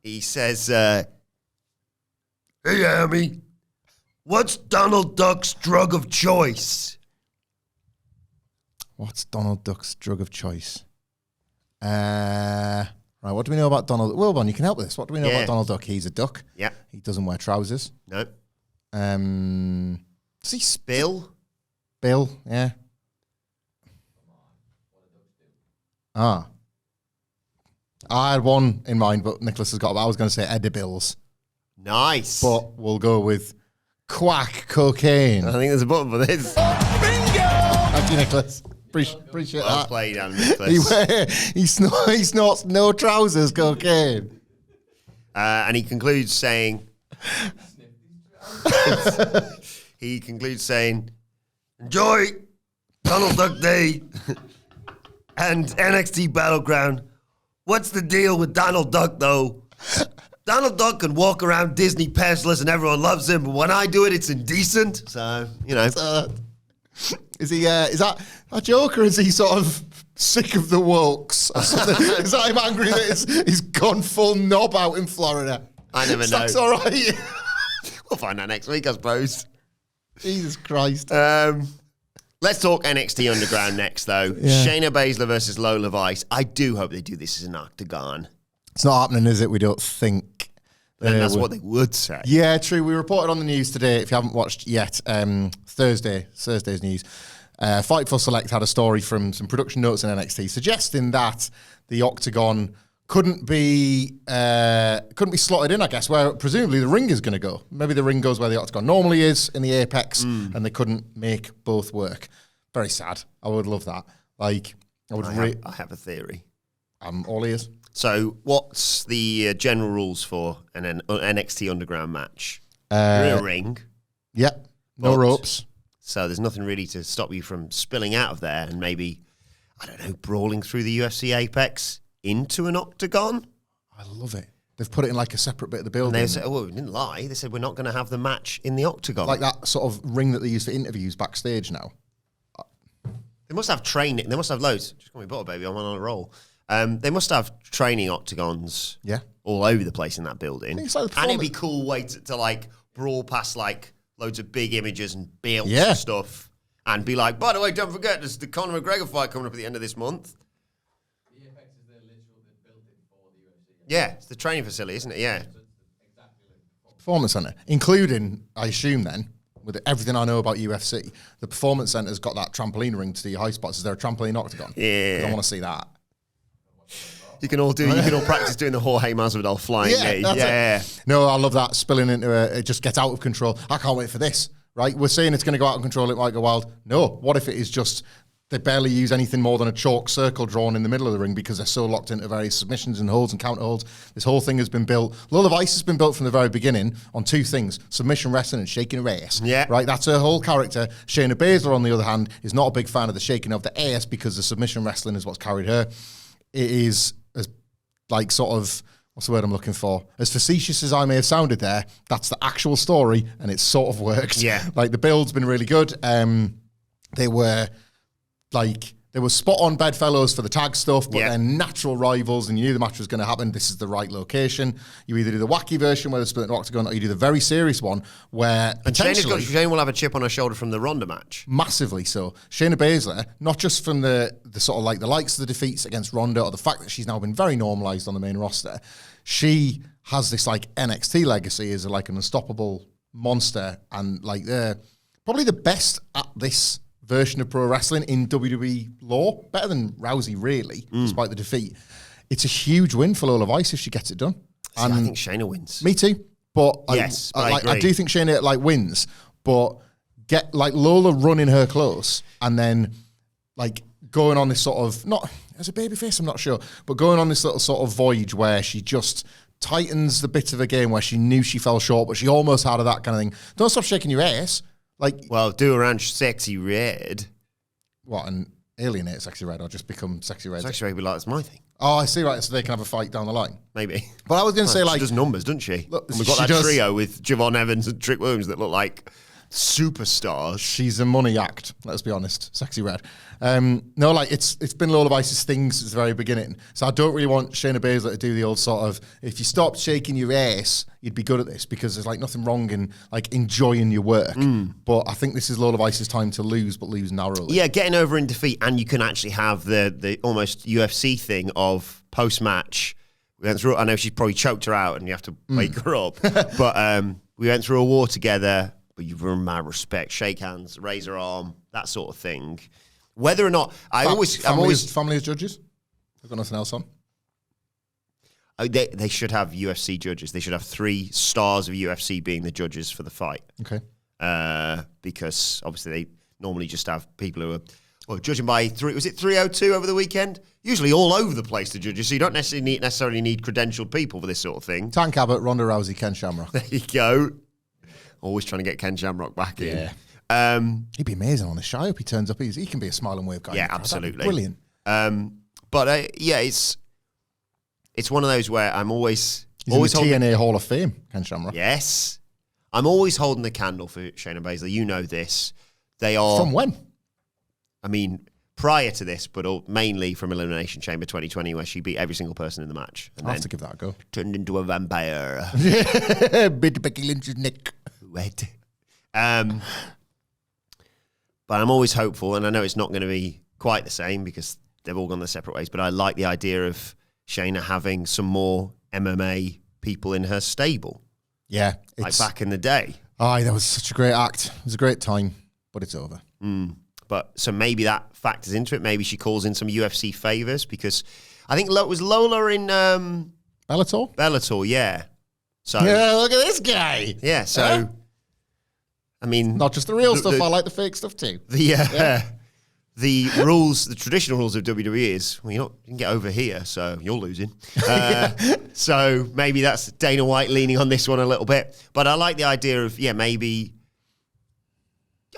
[SPEAKER 1] he says, "Hey, Amy. What's Donald Duck's drug of choice?"
[SPEAKER 2] What's Donald Duck's drug of choice? Right, what do we know about Donald? Wilbourn, you can help with this. What do we know about Donald Duck? He's a duck.
[SPEAKER 1] Yeah.
[SPEAKER 2] He doesn't wear trousers.
[SPEAKER 1] No.
[SPEAKER 2] Does he
[SPEAKER 1] Bill?
[SPEAKER 2] Bill, yeah. I had one in mind, but Nicholas has got. I was going to say edibles.
[SPEAKER 1] Nice.
[SPEAKER 2] But we'll go with quack cocaine.
[SPEAKER 1] I think there's a button for this.
[SPEAKER 2] Bingo! Thank you, Nicholas. Appreciate
[SPEAKER 1] Well
[SPEAKER 2] that.
[SPEAKER 1] played, Adam Nicholas.
[SPEAKER 2] He snorts no trousers cocaine.
[SPEAKER 1] And he concludes saying, enjoy Donald Duck Day and NXT Battleground. What's the deal with Donald Duck, though? Donald Duck can walk around Disney passless and everyone loves him, but when I do it, it's indecent. So, you know.
[SPEAKER 2] Is that a joke, or is he sort of sick of the wokes or something? Is that him angry that he's gone full knob out in Florida?
[SPEAKER 1] I never know.
[SPEAKER 2] That's all right.
[SPEAKER 1] We'll find out next week, I suppose.
[SPEAKER 2] Jesus Christ.
[SPEAKER 1] Let's talk NXT Underground next, though.
[SPEAKER 2] Yeah.
[SPEAKER 1] Shayna Baszler versus Lola Vice. I do hope they do this as an octagon.
[SPEAKER 2] It's not happening, is it? We don't think.
[SPEAKER 1] And that's what they would say.
[SPEAKER 2] Yeah, true. We reported on the news today, if you haven't watched yet, Thursday's news. Fightful Select had a story from some production notes in NXT suggesting that the octagon couldn't be slotted in, I guess, where presumably the ring is going to go. Maybe the ring goes where the octagon normally is in the apex, and they couldn't make both work. Very sad. I would love that. Like, I
[SPEAKER 1] have a theory.
[SPEAKER 2] I'm all ears.
[SPEAKER 1] So, what's the general rules for an NXT Underground match? You're in a ring.
[SPEAKER 2] Yep. No ropes.
[SPEAKER 1] So there's nothing really to stop you from spilling out of there and maybe, I don't know, brawling through the UFC Apex into an octagon.
[SPEAKER 2] I love it. They've put it in like a separate bit of the building.
[SPEAKER 1] And they said, we didn't lie. They said, we're not going to have the match in the octagon.
[SPEAKER 2] Like that sort of ring that they use for interviews backstage now.
[SPEAKER 1] They must have training. They must have loads. Just call me butter, baby. I'm on a roll. They must have training octagons all over the place in that building.
[SPEAKER 2] Like
[SPEAKER 1] and it'd be a cool way to like brawl past like loads of big images and belts and stuff and be like, by the way, don't forget, there's the Conor McGregor fight coming up at the end of this month.
[SPEAKER 5] The Apex is their literal building for the UFC.
[SPEAKER 1] Yeah, it's the training facility, isn't it? Yeah.
[SPEAKER 2] Performance Centre, including, I assume then, with everything I know about UFC, the Performance Centre's got that trampoline ring to do your high spots. Is there a trampoline octagon?
[SPEAKER 1] Yeah.
[SPEAKER 2] I want to see that.
[SPEAKER 1] You can all practice doing the Jorge Masvidal flying knee. Yeah.
[SPEAKER 2] No, I love that. Spilling into it just gets out of control. I can't wait for this, right? We're saying it's going to go out of control. It might go wild. No. What if it is just they barely use anything more than a chalk circle drawn in the middle of the ring because they're so locked into various submissions and holds and counter holds. This whole thing has been built. Lola Vice has been built from the very beginning on two things: submission wrestling and shaking her ass.
[SPEAKER 1] Yeah.
[SPEAKER 2] Right? That's her whole character. Shayna Baszler, on the other hand, is not a big fan of the shaking of the ass because the submission wrestling is what's carried her. It is as like sort of, what's the word I'm looking for? As facetious as I may have sounded there, that's the actual story, and it's sort of worked.
[SPEAKER 1] Yeah.
[SPEAKER 2] Like, the build's been really good. They were spot on bedfellows for the tag stuff, but they're natural rivals, and you knew the match was going to happen. This is the right location. You either do the wacky version where they're split an octagon, or you do the very serious one where potentially
[SPEAKER 1] Shayna will have a chip on her shoulder from the Ronda match.
[SPEAKER 2] Massively so. Shayna Baszler, not just from the sort of like the likes of the defeats against Ronda or the fact that she's now been very normalized on the main roster, she has this like NXT legacy as like an unstoppable monster, and like they're probably the best at this version of pro wrestling in WWE lore. Better than Rousey, really, despite the defeat. It's a huge win for Lola Vice if she gets it done.
[SPEAKER 1] See, I think Shayna wins.
[SPEAKER 2] Me too. But I do think Shayna like wins, but get like Lola running her close and then like going on this sort of, not as a babyface, I'm not sure, but going on this little sort of voyage where she just tightens the bit of a game where she knew she fell short, but she almost had that kind of thing. Don't stop shaking your ass. Like,
[SPEAKER 1] well, do around Sexy Red.
[SPEAKER 2] What, and alienate Sexy Red or just become Sexy Red?
[SPEAKER 1] Sexy Red would be like, that's my thing.
[SPEAKER 2] Oh, I see, right, so they can have a fight down the line.
[SPEAKER 1] Maybe.
[SPEAKER 2] But I was going to say, like...
[SPEAKER 1] She does numbers, doesn't she?
[SPEAKER 2] Look,
[SPEAKER 1] and we've got that trio with Javon Evans and Trick Williams that look like superstars.
[SPEAKER 2] She's a money act, let's be honest. Sexy Red. No, like, it's been Lola Vice's thing since the very beginning. So I don't really want Shayna Baszler to do the old sort of, if you stopped shaking your ass, you'd be good at this, because there's like nothing wrong in like enjoying your work. But I think this is Lola Vice's time to lose, but lose narrowly.
[SPEAKER 1] Yeah, getting over in defeat, and you can actually have the almost UFC thing of post-match. We went through, I know she's probably choked her out and you have to wake her up. But we went through a war together, but you've earned my respect. Shake hands, raise her arm, that sort of thing. Whether or not, I'm always
[SPEAKER 2] family as judges. I've got nothing else on.
[SPEAKER 1] Oh, they should have UFC judges. They should have 3 stars of UFC being the judges for the fight.
[SPEAKER 2] Okay.
[SPEAKER 1] Because obviously they normally just have people who are Well, judging by was it 302 over the weekend? Usually all over the place to judge, so you don't necessarily need credentialed people for this sort of thing.
[SPEAKER 2] Tank Abbott, Ronda Rousey, Ken Shamrock.
[SPEAKER 1] There you go. Always trying to get Ken Shamrock back in.
[SPEAKER 2] Yeah. He'd be amazing on the show. I hope he turns up. He can be a smile and wave guy.
[SPEAKER 1] Yeah, absolutely.
[SPEAKER 2] Brilliant.
[SPEAKER 1] It's one of those where I'm always...
[SPEAKER 2] He's always in the TNA Hall of Fame, Ken Shamrock.
[SPEAKER 1] Yes. I'm always holding the candle for Shayna Baszler. You know this. They are...
[SPEAKER 2] From when?
[SPEAKER 1] I mean, prior to this, but mainly from Elimination Chamber 2020, where she beat every single person in the match. And
[SPEAKER 2] I'll have to give that a go.
[SPEAKER 1] Turned into a vampire.
[SPEAKER 2] Bit Becky Lynch's neck.
[SPEAKER 1] Red. But I'm always hopeful, and I know it's not going to be quite the same because they've all gone their separate ways, but I like the idea of Shayna having some more MMA people in her stable.
[SPEAKER 2] Yeah.
[SPEAKER 1] Like back in the day.
[SPEAKER 2] Aye, that was such a great act. It was a great time, but it's over.
[SPEAKER 1] But so maybe that factors into it. Maybe she calls in some UFC favors because I think was Lola in
[SPEAKER 2] Bellator?
[SPEAKER 1] Bellator, yeah. So
[SPEAKER 2] yeah, look at this guy.
[SPEAKER 1] Yeah, so I mean,
[SPEAKER 2] not just the real stuff. I like the fake stuff too.
[SPEAKER 1] The rules, the traditional rules of WWE is, well, you can get over here, so you're losing. So maybe that's Dana White leaning on this one a little bit. But I like the idea of, maybe,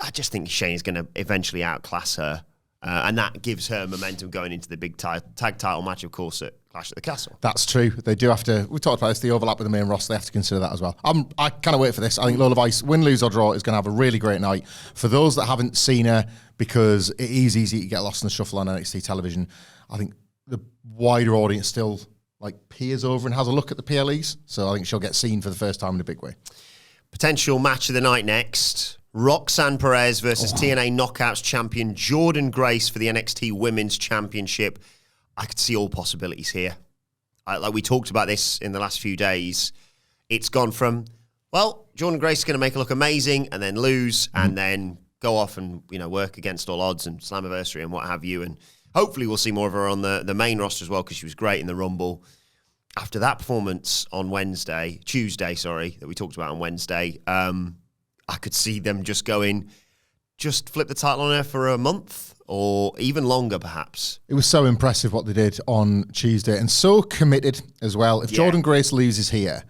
[SPEAKER 1] I just think Shayna's going to eventually outclass her. And that gives her momentum going into the big tag title match, of course, at Clash at the Castle.
[SPEAKER 2] That's true. They do have to, we talked about this, the overlap with the main roster, they have to consider that as well. I cannot wait for this. I think Lola Vice, win, lose or draw, is going to have a really great night. For those that haven't seen her, because it is easy to get lost in the shuffle on NXT television, I think the wider audience still peers over and has a look at the PLEs. So I think she'll get seen for the first time in a big way.
[SPEAKER 1] Potential match of the night next. Roxanne Perez versus TNA Knockouts champion Jordan Grace for the NXT Women's Championship. I could see all possibilities here. Like we talked about this in the last few days. It's gone from, Jordan Grace is going to make it look amazing and then lose and then go off and work against all odds and Slammiversary and what have you. And hopefully we'll see more of her on the main roster as well because she was great in the Rumble. After that performance on Tuesday, that we talked about on Wednesday, I could see them just flip the title on her for a month or even longer, perhaps.
[SPEAKER 2] It was so impressive what they did on Tuesday and so committed as well. If Jordan Grace loses here,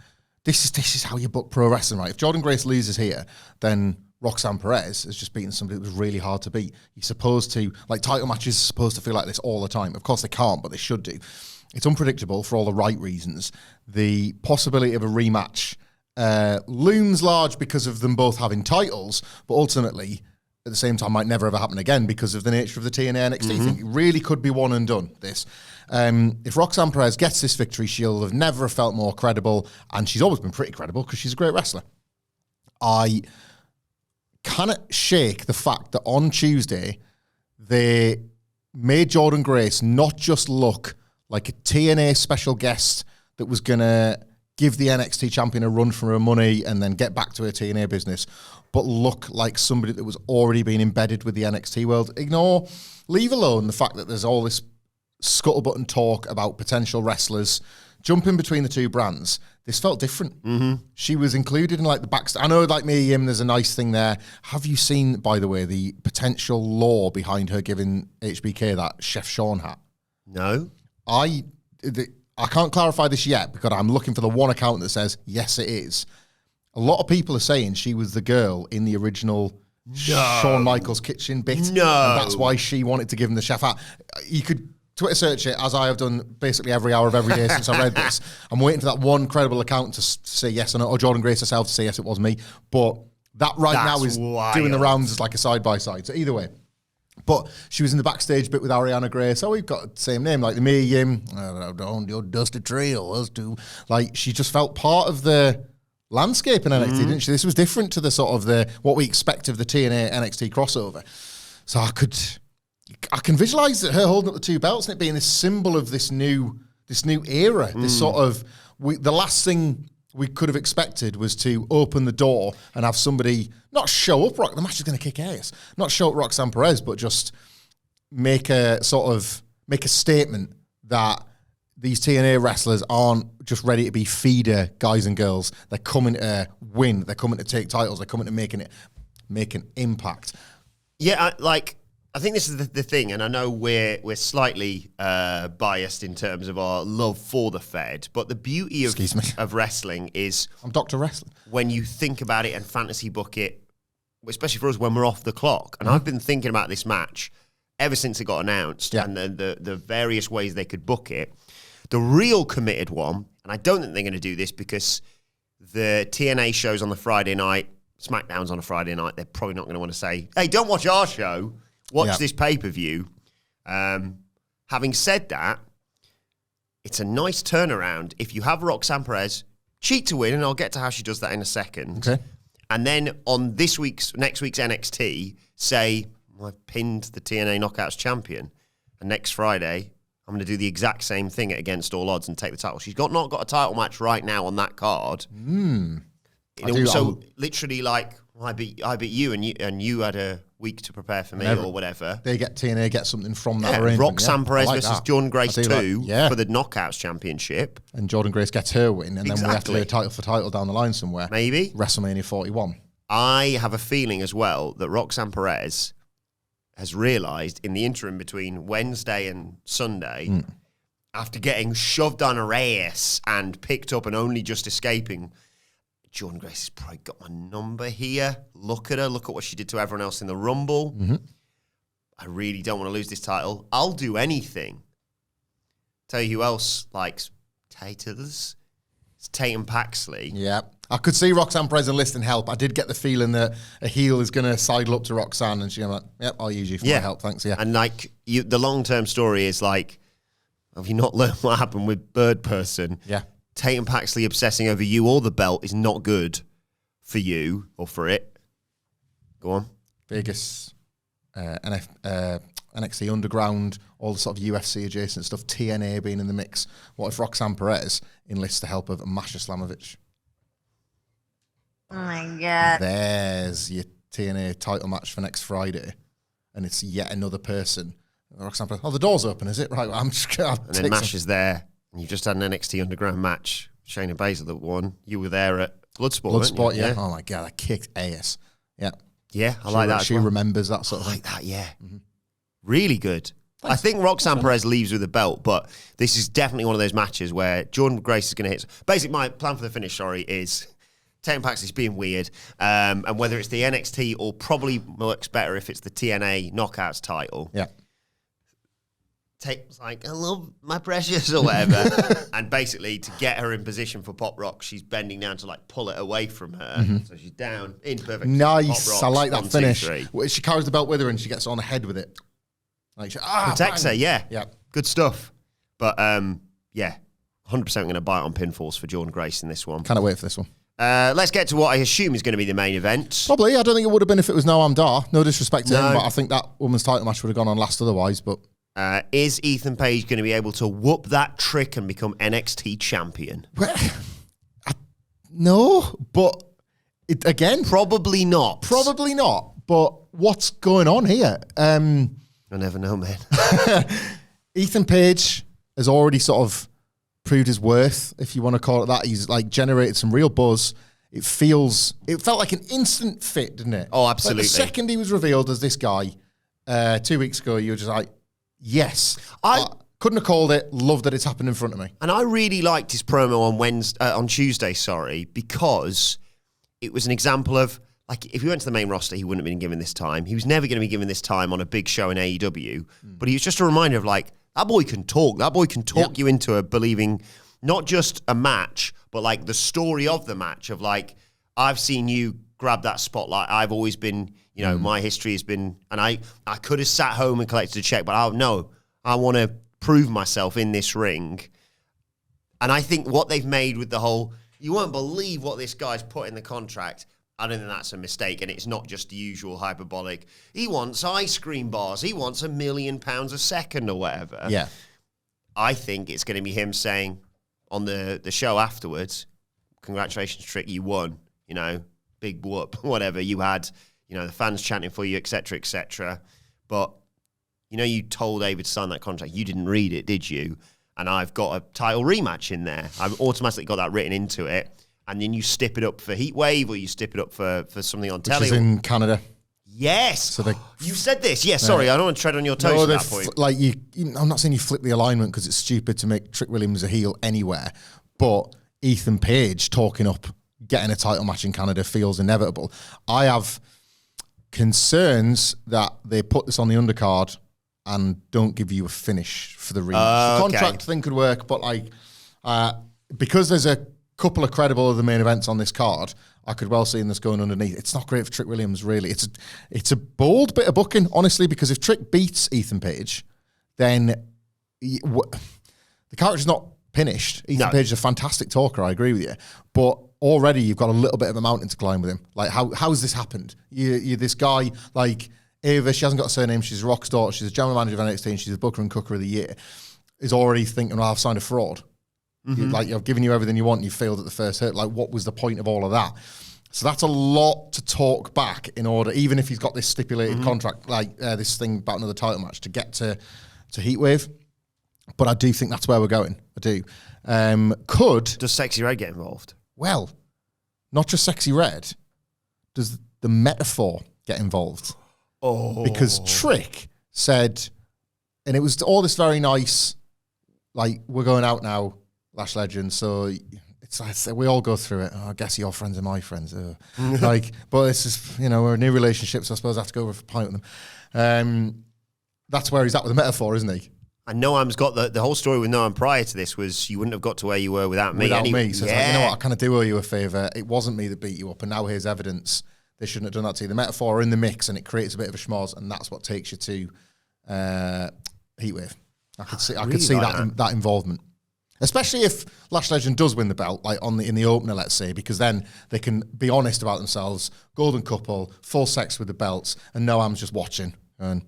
[SPEAKER 2] this is how you book pro wrestling, right? If Jordan Grace loses here, then Roxanne Perez has just beaten somebody that was really hard to beat. You're supposed to, title matches are supposed to feel like this all the time. Of course they can't, but they should do. It's unpredictable for all the right reasons. The possibility of a rematch looms large because of them both having titles, but ultimately, at the same time, might never ever happen again because of the nature of the TNA NXT thing. It really could be one and done, this. If Roxanne Perez gets this victory, she'll have never felt more credible, and she's always been pretty credible because she's a great wrestler. I cannot shake the fact that on Tuesday, they made Jordan Grace not just look like a TNA special guest that was going to give the NXT champion a run for her money and then get back to her TNA business, but look like somebody that was already being embedded with the NXT world. Leave alone the fact that there's all this scuttlebutt and talk about potential wrestlers jumping between the two brands. This felt different. She was included in the backstage. I know Mia Yim, there's a nice thing there. Have you seen, by the way, the potential lore behind her giving HBK that Chef Sean hat?
[SPEAKER 1] No.
[SPEAKER 2] I can't clarify this yet because I'm looking for the one account that says, yes, it is. A lot of people are saying she was the girl in the original Shawn Michaels kitchen bit.
[SPEAKER 1] No.
[SPEAKER 2] And that's why she wanted to give him the chef hat. You could Twitter search it, as I have done basically every hour of every day since I read this. I'm waiting for that one credible account to say yes or no, or Jordan Grace herself to say yes, it was me. But that now is doing the rounds as a side-by-side. So either way. But she was in the backstage bit with Ariana Grace. Oh, we've got the same name, like the Mia Yim. Your Dusty Trio, us two. She just felt part of the landscape in NXT, didn't she? This was different to the sort of what we expect of the TNA NXT crossover. So I can visualize her holding up the two belts and it being this symbol of this new era. This sort of the last thing we could have expected was to open the door and have somebody not show up. The match is going to kick ass. Not show up Roxanne Perez, but just make a statement that these TNA wrestlers aren't just ready to be feeder guys and girls. They're coming to win. They're coming to take titles. They're coming to make an impact.
[SPEAKER 1] Yeah, I think this is the thing, and I know we're slightly biased in terms of our love for the Fed, but the beauty of wrestling is...
[SPEAKER 2] I'm Dr. Wrestling.
[SPEAKER 1] When you think about it and fantasy book it, especially for us when we're off the clock. And I've been thinking about this match ever since it got announced and the various ways they could book it. The real committed one, and I don't think they're going to do this because the TNA show's on the Friday night, SmackDown's on a Friday night, they're probably not going to want to say, hey, don't watch our show, watch this pay-per-view. Having said that, it's a nice turnaround. If you have Roxanne Perez cheat to win, and I'll get to how she does that in a second.
[SPEAKER 2] Okay.
[SPEAKER 1] And then on next week's NXT, say, I pinned the TNA Knockouts champion, and next Friday, I'm going to do the exact same thing at Against All Odds and take the title. She's not got a title match right now on that card. So literally, like, I beat you, and you had a week to prepare for me or whatever.
[SPEAKER 2] TNA get something from that arrangement.
[SPEAKER 1] Roxanne Perez versus Jordan Grace 2
[SPEAKER 2] for
[SPEAKER 1] the Knockouts championship.
[SPEAKER 2] And Jordan Grace gets her win, and then we have to lay a title for title down the line somewhere.
[SPEAKER 1] Maybe.
[SPEAKER 2] WrestleMania 41.
[SPEAKER 1] I have a feeling as well that Roxanne Perez has realised in the interim between Wednesday and Sunday, after getting shoved on her ass and picked up and only just escaping, Jordan Grace has probably got my number here. Look at her. Look at what she did to everyone else in the Rumble. I really don't want to lose this title. I'll do anything. Tell you who else likes taters? It's Tatum Paxley.
[SPEAKER 2] Yeah. I could see Roxanne Perez enlisting help. I did get the feeling that a heel is going to sidle up to Roxanne and she's going to be like, yep, I'll use you for my help. Thanks,
[SPEAKER 1] And like, the long-term story is like, have you not learned what happened with Bird Person?
[SPEAKER 2] Yeah.
[SPEAKER 1] Tatum Paxley obsessing over you or the belt is not good for you or for it. Go on.
[SPEAKER 2] Vegas, NXT Underground, all the sort of UFC adjacent stuff, TNA being in the mix. What if Roxanne Perez enlists the help of Masha Slamovich?
[SPEAKER 3] Oh my God.
[SPEAKER 2] There's your TNA title match for next Friday, and it's yet another person. Roxanne Perez, the door's open, is it? Right, I'm just going to
[SPEAKER 1] And then Mash is there, and you just had an NXT Underground match. Shayna Baszler that won. You were there at Bloodsport,
[SPEAKER 2] yeah. Oh my God, I kicked ass. Yeah.
[SPEAKER 1] Yeah, I like that.
[SPEAKER 2] She remembers that sort of thing.
[SPEAKER 1] I like that, yeah. Really good. Thanks. I think Roxanne Perez leaves with a belt, but this is definitely one of those matches where Jordan Grace is going to hit. Basically, my plan for the finish, is Tatum Paxley's being weird, and whether it's the NXT or probably works better if it's the TNA Knockouts title.
[SPEAKER 2] Yeah.
[SPEAKER 1] Tatum's like, I love my precious or whatever. And basically, to get her in position for Pop Rock, she's bending down to like pull it away from her. So she's down in perfect.
[SPEAKER 2] Nice.
[SPEAKER 1] Pop Rocks,
[SPEAKER 2] I like that
[SPEAKER 1] 1,
[SPEAKER 2] finish.
[SPEAKER 1] 2, 3.
[SPEAKER 2] She carries the belt with her and she gets on the head with it. Like
[SPEAKER 1] protects
[SPEAKER 2] bang.
[SPEAKER 1] her, yeah.
[SPEAKER 2] Yeah.
[SPEAKER 1] Good stuff. But 100% going to bite on pinfalls for Jordan Grace in this one.
[SPEAKER 2] Cannot wait for this one.
[SPEAKER 1] Let's get to what I assume is going to be the main event.
[SPEAKER 2] Probably. I don't think it would have been if it was Noam Dar. No disrespect to him, but I think that women's title match would have gone on last otherwise. But
[SPEAKER 1] is Ethan Page going to be able to whoop that trick and become NXT champion?
[SPEAKER 2] No, but again,
[SPEAKER 1] probably not.
[SPEAKER 2] Probably not. But what's going on here?
[SPEAKER 1] I never know, man.
[SPEAKER 2] Ethan Page has already sort of proved his worth, if you want to call it that. He's like generated some real buzz. It felt like an instant fit, didn't it?
[SPEAKER 1] Oh, absolutely.
[SPEAKER 2] Like the second he was revealed as this guy 2 weeks ago, you were just like, yes. I couldn't have called it. Love that it's happened in front of me.
[SPEAKER 1] And I really liked his promo on Tuesday, because it was an example of, like, if he went to the main roster, he wouldn't have been given this time. He was never going to be given this time on a big show in AEW. But he was just a reminder of, like, that boy can talk. That boy can talk you into believing not just a match, but, like, the story of the match of, like, I've seen you grab that spotlight. I've always been, my history has been, and I could have sat home and collected a check, but I want to prove myself in this ring. And I think what they've made with the whole, you won't believe what this guy's put in the contract. I don't think that's a mistake, and it's not just the usual hyperbolic. He wants ice cream bars. He wants £1 million a second or whatever.
[SPEAKER 2] Yeah.
[SPEAKER 1] I think it's going to be him saying on the show afterwards, congratulations, Trick, you won. Big whoop, whatever. You had, the fans chanting for you, etc., etc. But, you told David to sign that contract. You didn't read it, did you? And I've got a title rematch in there. I've automatically got that written into it. And then you stip it up for Heatwave or you stip it up for something on telly.
[SPEAKER 2] Which is in Canada.
[SPEAKER 1] Yes.
[SPEAKER 2] So they,
[SPEAKER 1] you said this. Yes, sorry, I don't want to tread on your toes at that point.
[SPEAKER 2] like I'm not saying you flip the alignment because it's stupid to make Trick Williams a heel anywhere, but Ethan Page talking up getting a title match in Canada feels inevitable. I have concerns that they put this on the undercard and don't give you a finish for the rematch. The contract thing could work, but like because there's a couple of credible other main events on this card, I could well see this going underneath. It's not great for Trick Williams, really. It's a bold bit of booking, honestly, because if Trick beats Ethan Page, then the character's not finished. Ethan Page is a fantastic talker, I agree with you. But already you've got a little bit of a mountain to climb with him. Like, how's this happened? You're this guy, like, Ava, she hasn't got a surname, she's Rock's daughter, she's a general manager of NXT, and she's the Booker and Cooker of the Year, is already thinking, well, I've signed a fraud. I've given you everything you want, and you failed at the first hit. Like, what was the point of all of that? So that's a lot to talk back in order, even if he's got this stipulated contract, like this thing about another title match, to get to Heatwave. But I do think that's where we're going. I do. Does
[SPEAKER 1] Sexy Red get involved?
[SPEAKER 2] Well, not just Sexy Red. Does the Metaphor get involved? Oh. Because Trick said, and it was all this very nice, like, we're going out now, Lash Legend, so it's like, we all go through it. Oh, I guess your friends are my friends. Like, but it's just, we're a new relationship, so I suppose I have to go over for a pint with them. That's where he's at with the Metaphor, isn't he?
[SPEAKER 1] And Noam's got the whole story with Noam prior to this was you wouldn't have got to where you were without me.
[SPEAKER 2] So it's like, you know what, I kind of do owe you a favour. It wasn't me that beat you up, and now here's evidence. They shouldn't have done that to you. The Metaphor are in the mix, and it creates a bit of a schmoz, and that's what takes you to Heatwave. I could see that involvement. Especially if Lash Legend does win the belt, like in the opener, let's say, because then they can be honest about themselves. Golden couple, full sex with the belts, and Noam's just watching. And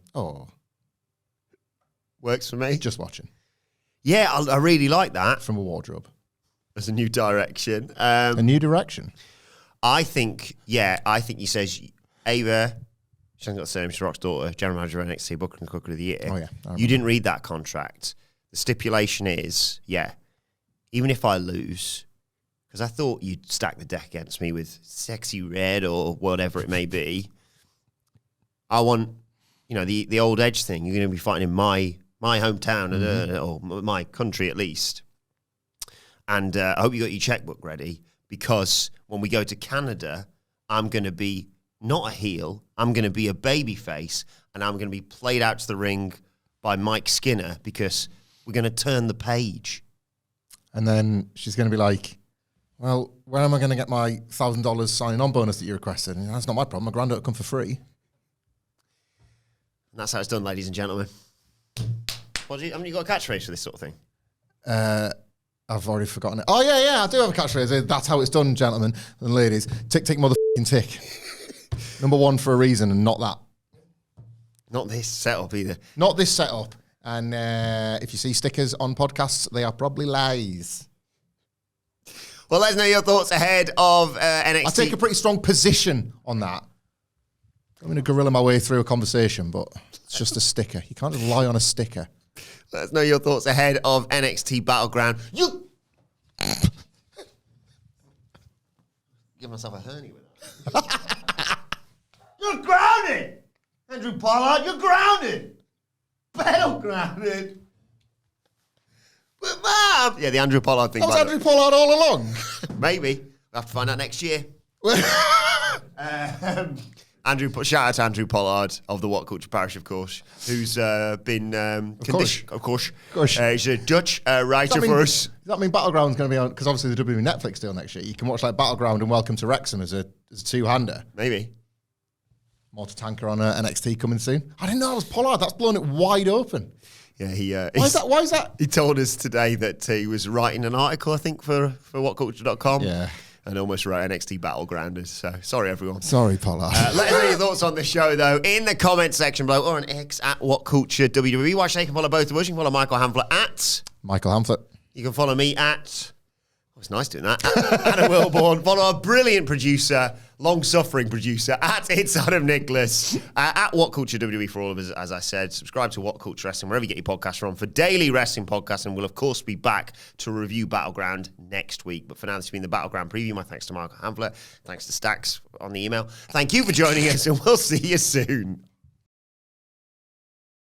[SPEAKER 1] works for me.
[SPEAKER 2] Just watching.
[SPEAKER 1] Yeah, I really like that.
[SPEAKER 2] From a wardrobe.
[SPEAKER 1] As a new direction.
[SPEAKER 2] A new direction.
[SPEAKER 1] I think he says Ava, she hasn't got the surname, she's Rock's daughter, general manager of NXT, Booker and Cooker of the Year.
[SPEAKER 2] Oh yeah.
[SPEAKER 1] You didn't read that contract. The stipulation is, even if I lose, because I thought you'd stack the deck against me with Sexy Red or whatever it may be, I want, the old Edge thing. You're going to be fighting in my hometown or my country at least. And I hope you got your checkbook ready, because when we go to Canada, I'm going to be not a heel, I'm going to be a babyface, and I'm going to be played out to the ring by Mike Skinner, because we're going to turn the page.
[SPEAKER 2] And then she's going to be like, well, where am I going to get my $1,000 signing on bonus that you requested? And that's not my problem. My granddad will come for free.
[SPEAKER 1] And that's how it's done, ladies and gentlemen. Haven't you got a catchphrase for this sort of thing?
[SPEAKER 2] I've already forgotten it. Oh, yeah, I do have a catchphrase. That's how it's done, gentlemen and ladies. Tick, tick, motherfucking tick. Number one for a reason, and not that.
[SPEAKER 1] Not this setup either.
[SPEAKER 2] Not this setup. And if you see stickers on podcasts, they are probably lies.
[SPEAKER 1] Well, let us know your thoughts ahead of NXT.
[SPEAKER 2] I take a pretty strong position on that. I'm going to gorilla my way through a conversation, but it's just a sticker. You can't just lie on a sticker.
[SPEAKER 1] Let us know your thoughts ahead of NXT Battleground. Give myself a hernia with that. You're grounded! Andrew Pollard, you're grounded! Battlegrounded! But Mom! Yeah, the Andrew Pollard thing.
[SPEAKER 2] That was Andrew Pollard all along.
[SPEAKER 1] Maybe. We'll have to find out next year. Shout out to Andrew Pollard of the WhatCulture parish, of course, who's been of course. He's a Dutch writer for us.
[SPEAKER 2] Does that mean Battleground's going to be on? Because obviously the WWE Netflix deal next year. You can watch like Battleground and Welcome to Wrexham as a two-hander.
[SPEAKER 1] Maybe.
[SPEAKER 2] More to tanker on NXT coming soon. I didn't know it was Pollard. That's blown it wide open.
[SPEAKER 1] Yeah,
[SPEAKER 2] Why is that?
[SPEAKER 1] He told us today that he was writing an article, I think, for WhatCulture.com.
[SPEAKER 2] Yeah.
[SPEAKER 1] And almost wrote NXT Battlegrounded. So, sorry, everyone.
[SPEAKER 2] Sorry, Pollard.
[SPEAKER 1] Let us know your thoughts on the show, though, in the comments section below, or on X at WhatCulture WWE. Watch, you can follow both of us. You can follow Michael Hamflett at
[SPEAKER 2] Michael Hamflett.
[SPEAKER 1] You can follow me at It's nice doing that. Adam Wilbourn. Follow our brilliant producer, long-suffering producer, at It's Adam Nicholas, at WhatCulture WWE for all of us, as I said. Subscribe to WhatCulture Wrestling, wherever you get your podcasts from, for daily wrestling podcasts, and we'll, of course, be back to review Battleground next week. But for now, this has been the Battleground preview. My thanks to Wilbourn Hamflett. Thanks to Stacks on the email. Thank you for joining us, and we'll see you soon.